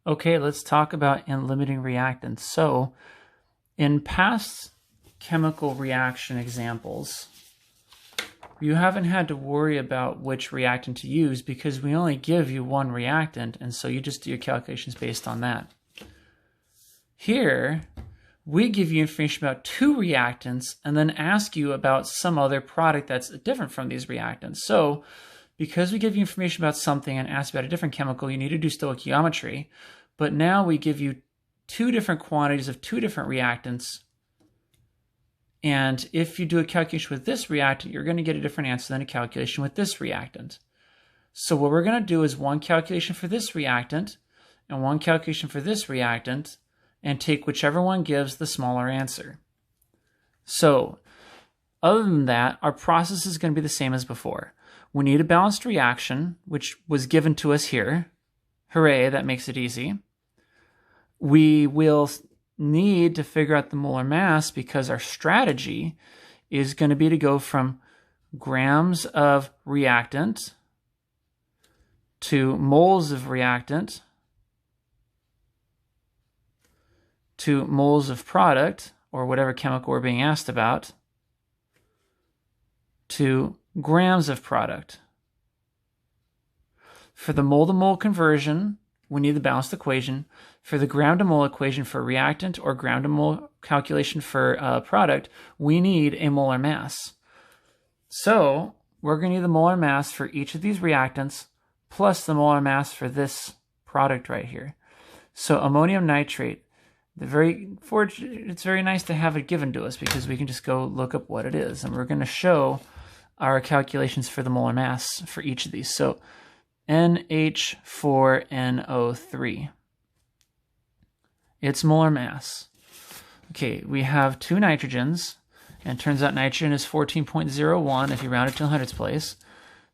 Okay, let's talk about limiting reactants. So, in past chemical reaction examples, you haven't had to worry about which reactant to use because we only give you one reactant, and so you just do your calculations based on that. Here, we give you information about two reactants and then ask you about some other product that's different from these reactants. So, because we give you information about something and ask about a different chemical, you need to do stoichiometry. But now we give you two different quantities of two different reactants. And if you do a calculation with this reactant, you're going to get a different answer than a calculation with this reactant. So what we're going to do is one calculation for this reactant and one calculation for this reactant, and take whichever one gives the smaller answer. So other than that, our process is going to be the same as before. We need a balanced reaction, which was given to us here. Hooray, that makes it easy. We will need to figure out the molar mass because our strategy is going to be to go from grams of reactant to moles of reactant to moles of product, or whatever chemical we're being asked about, to grams of product. For the mole-to-mole conversion, we need the balanced equation. For the gram-to-mole equation for reactant or gram-to-mole calculation for product, we need a molar mass. So we're going to need the molar mass for each of these reactants plus the molar mass for this product right here. So ammonium nitrate, it's very nice to have it given to us because we can just go look up what it is. And we're going to show our calculations for the molar mass for each of these. So NH4NO3. Its molar mass. Okay, we have two nitrogens, and it turns out nitrogen is 14.01 if you round it to the hundredths place.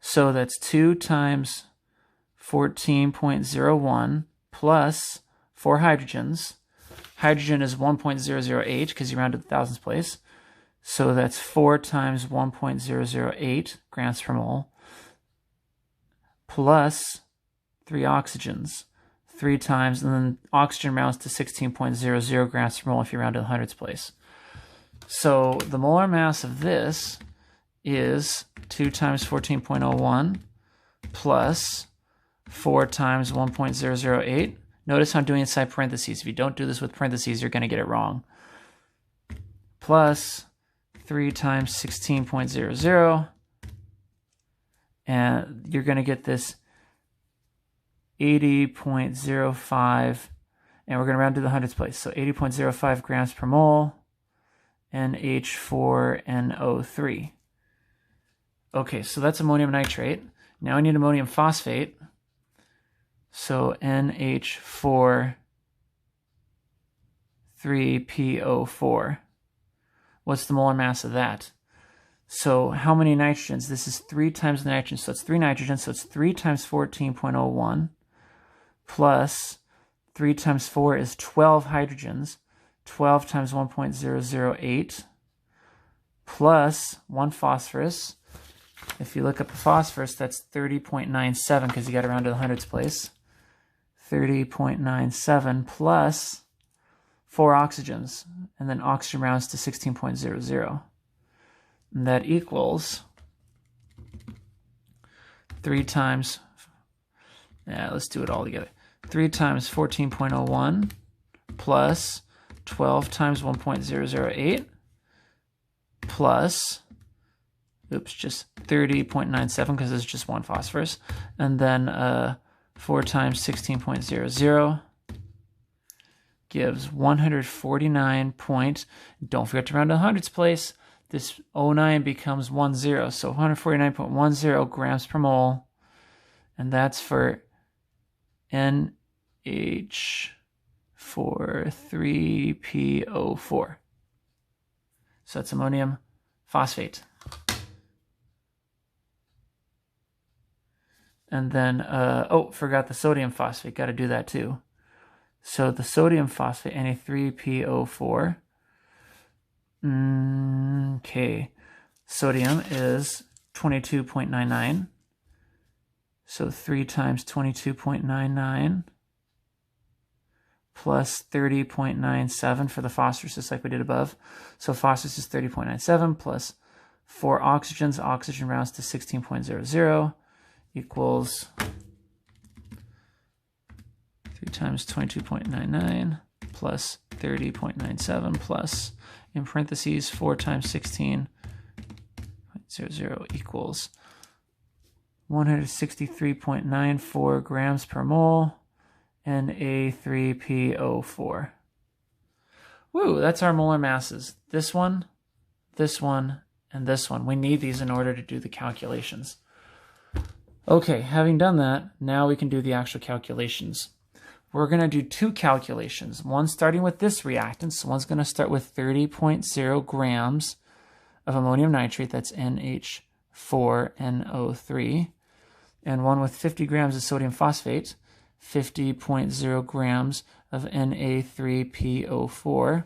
So that's 2 times 14.01 plus 4 hydrogens. Hydrogen is 1.008 because you round to the thousandths place. So that's 4 times 1.008 grams per mole plus 3 oxygens. 3 times, and then oxygen rounds to 16.00 grams per mole if you round to the hundredths place. So the molar mass of this is 2 times 14.01 plus 4 times 1.008. Notice how I'm doing inside parentheses. If you don't do this with parentheses, you're going to get it wrong. Plus 3 times 16.00. And you're going to get this 80.05. And we're going to round to the hundredths place. So 80.05 grams per mole. NH4NO3. Okay, so that's ammonium nitrate. Now I need ammonium phosphate. So NH4 What's the molar mass of that? So how many nitrogens? This is 3 times the nitrogen. So it's 3 nitrogens. So it's 3 times 14.01 plus 3 times 4 is 12 hydrogens. 12 times 1.008 plus 1 phosphorus. If you look up the phosphorus, that's 30.97 because you got to round to the hundredths place. 30.97 plus 4 oxygens, and then oxygen rounds to 16.00. And that equals 3 times, let's do it all together. 3 times 14.01 plus 12 times 1.008 plus, just 30.97 because there's just 1 phosphorus. And then 4 times 16.00 gives 149 don't forget to round to the hundredths place. This 09 becomes 10, so 149.10 grams per mole. And that's for NH4 So that's ammonium phosphate. And then, forgot the sodium phosphate. Got to do that too. So the sodium phosphate, Na3PO4. Okay. Sodium is 22.99. So 3 times 22.99 plus 30.97 for the phosphorus, just like we did above. So phosphorus is 30.97 plus 4 oxygens. Oxygen rounds to 16.00 equals 3 times 22.99 plus 30.97 plus, in parentheses, 4 times 16.00 equals 163.94 grams per mole, Na3PO4. Woo, that's our molar masses. This one, and this one. We need these in order to do the calculations. Okay, having done that, now we can do the actual calculations. We're going to do 2 calculations. One starting with this reactant. So one's going to start with 30.0 grams of ammonium nitrate, that's NH4NO3, and one with 50 grams of sodium phosphate, 50.0 grams of Na3PO4.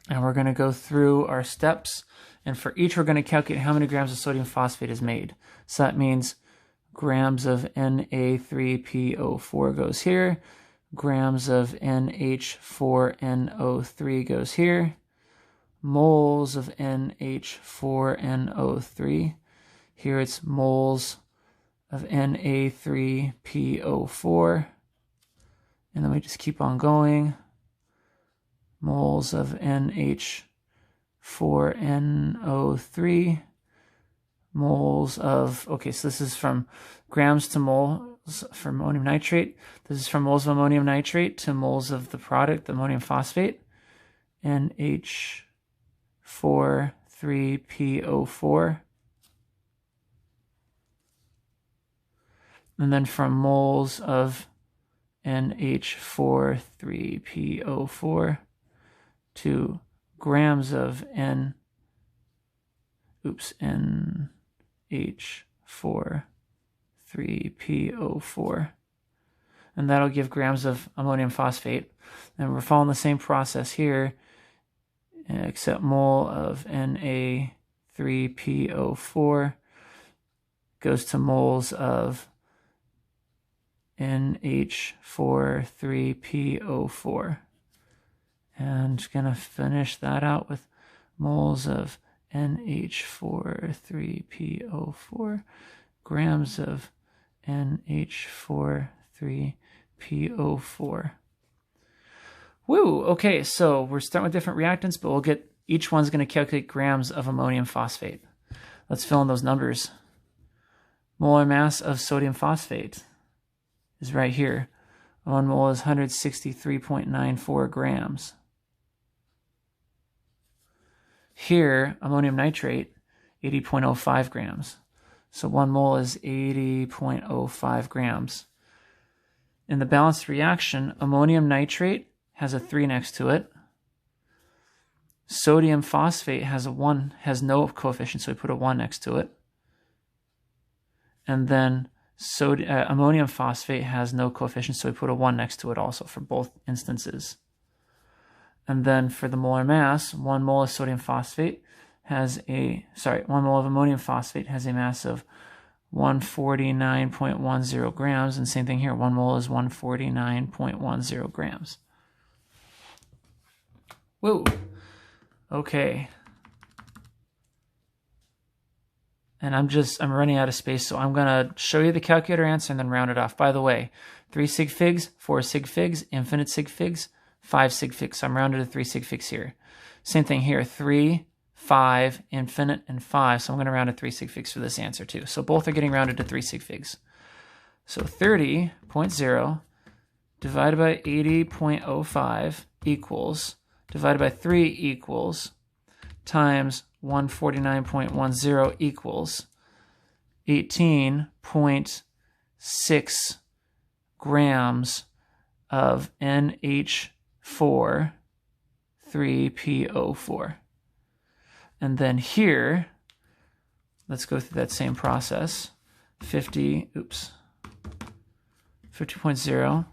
And we're going to go through our steps, and for each we're going to calculate how many grams of sodium phosphate is made. So that means grams of Na3PO4 goes here, grams of NH4NO3 goes here, moles of NH4NO3. Here it's moles of Na3PO4. And then we just keep on going. Moles of NH4NO3. Moles of, okay, so this is from grams to moles for ammonium nitrate. This is from moles of ammonium nitrate to moles of the product, the ammonium phosphate, NH4,3PO4. And then from moles of NH4,3PO4 to grams of NH4,3PO4. And that'll give grams of ammonium phosphate. And we're following the same process here, except mole of Na3PO4 goes to moles of NH4,3PO4. And gonna finish that out with moles of NH4,3PO4, grams of NH4,3PO4. Woo! Okay, so we're starting with different reactants, but we'll get, each one's going to calculate grams of ammonium phosphate. Let's fill in those numbers. Molar mass of sodium phosphate is right here. 1 mole is 163.94 grams. Here, ammonium nitrate, 80.05 grams. So 1 mole is 80.05 grams. In the balanced reaction, ammonium nitrate has a 3 next to it. Sodium phosphate has a 1, has no coefficient, so we put a 1 next to it. And then ammonium phosphate has no coefficient, so we put a 1 next to it also for both instances. And then for the molar mass, 1 mole of sodium phosphate has a, 1 mole of ammonium phosphate has a mass of 149.10 grams. And same thing here, 1 mole is 149.10 grams. Whoa. Okay. And I'm running out of space, so I'm going to show you the calculator answer and then round it off. By the way, 3 sig figs, 4 sig figs, infinite sig figs, 5 sig figs. So I'm rounded to 3 sig figs here. Same thing here, 3, 5, infinite, and 5. So I'm going to round to 3 sig figs for this answer too. So both are getting rounded to 3 sig figs. So 30.0 divided by 80.05 equals, divided by 3 equals, times 149.10 equals 18.6 grams of NH4,3PO4. And then here, let's go through that same process. 50.0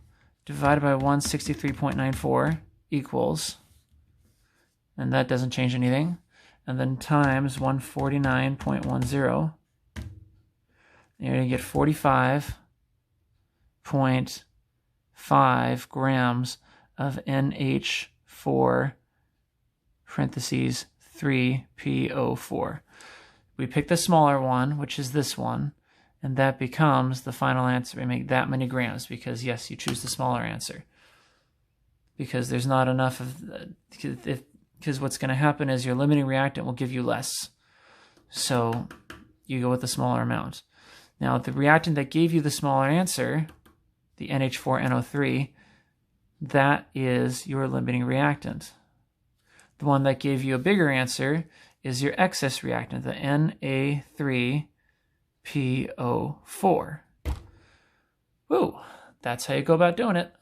divided by 163.94 equals, and that doesn't change anything, and then times 149.10, you're going to get 45.6 5 grams of NH4 parentheses 3PO4. We pick the smaller one, which is this one, and that becomes the final answer. We make that many grams because, yes, you choose the smaller answer. Because there's not enough of, because what's going to happen is your limiting reactant will give you less. So you go with the smaller amount. Now, the reactant that gave you the smaller answer, the NH4NO3, that is your limiting reactant. The one that gave you a bigger answer is your excess reactant, the Na3PO4. Woo, that's how you go about doing it.